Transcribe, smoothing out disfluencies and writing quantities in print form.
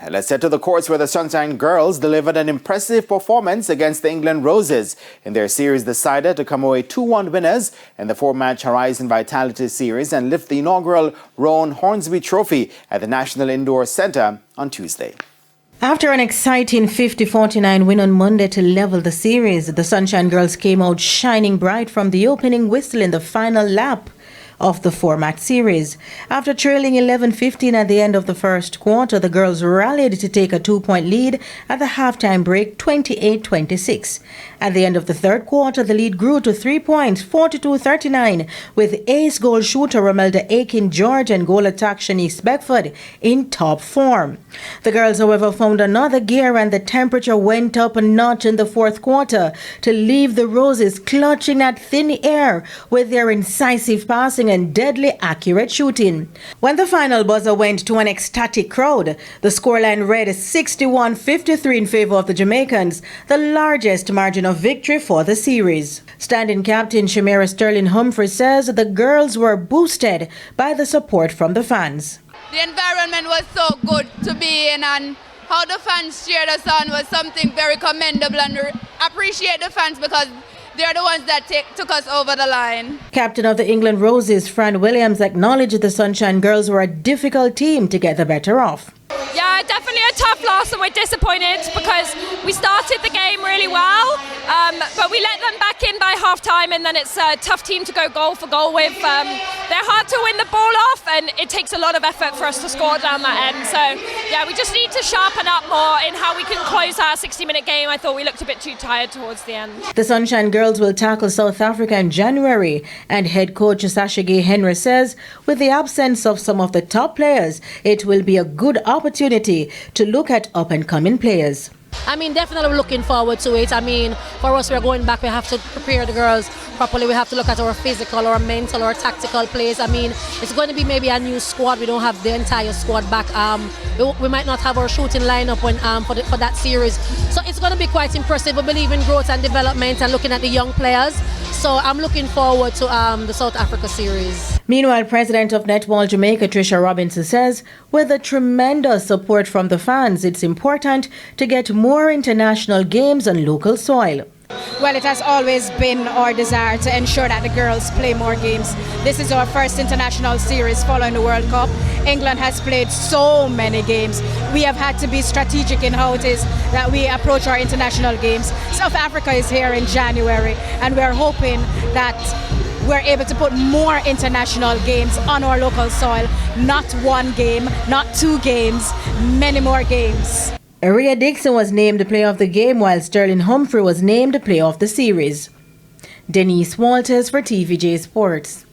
Let's head to the courts where the Sunshine Girls delivered an impressive performance against the England Roses. In their series decided to come away 2-1 winners in the 4-match Horizon Vitality Series and lift the inaugural Rhone Hornsby Trophy at the National Indoor Centre on Tuesday. After an exciting 50-49 win on Monday to level the series, the Sunshine Girls came out shining bright from the opening whistle in the final lap of the 4-match series. After trailing 11-15 at the end of the first quarter, the girls rallied to take a 2-point lead at the halftime break, 28-26. At the end of the third quarter, the lead grew to 3 points, 42-39, with ace goal shooter Romelda Aiken-George and goal attack Shanice Beckford in top form. The girls, however, found another gear and the temperature went up a notch in the fourth quarter to leave the Roses clutching at thin air with their incisive passing and deadly accurate shooting. When the final buzzer went to an ecstatic crowd, the scoreline read 61-53 in favor of the Jamaicans, the largest margin of victory for the series. Standing captain Shamira Sterling Humphrey says the girls were boosted by the support from the fans. The environment was so good to be in, and how the fans cheered us on was something very commendable, and appreciate the fans because they're the ones that took us over the line. Captain of the England Roses, Fran Williams, acknowledged the Sunshine Girls were a difficult team to get the better of. Yeah, definitely a tough loss, and we're disappointed because we started the game really well, but we let them back in by half-time, and then it's a tough team to go goal for goal with. They're hard to win the ball off, and it takes a lot of effort for us to score down that end. So, yeah, we just need to sharpen up more in how we can close our 60-minute game. I thought we looked a bit too tired towards the end. The Sunshine Girls will tackle South Africa in January, and head coach Sashige Henry says with the absence of some of the top players, it will be a good opportunity to look at up-and-coming players. Definitely looking forward to it. For us, we're going back. We have to prepare the girls properly. We have to look at our physical, our mental, our tactical plays. It's going to be maybe a new squad. We don't have the entire squad back. We might not have our shooting lineup for that series. So it's going to be quite impressive. We believe in growth and development and looking at the young players. So I'm looking forward to the South Africa series. Meanwhile, President of Netball Jamaica, Tricia Robinson, says with the tremendous support from the fans, it's important to get more international games on local soil. Well, it has always been our desire to ensure that the girls play more games. This is our first international series following the World Cup. England has played so many games. We have had to be strategic in how it is that we approach our international games. South Africa is here in January, and we're hoping that we're able to put more international games on our local soil. Not one game, not 2 games, many more games. Aria Dixon was named the player of the game, while Sterling Humphrey was named the player of the series. Denise Walters for TVJ Sports.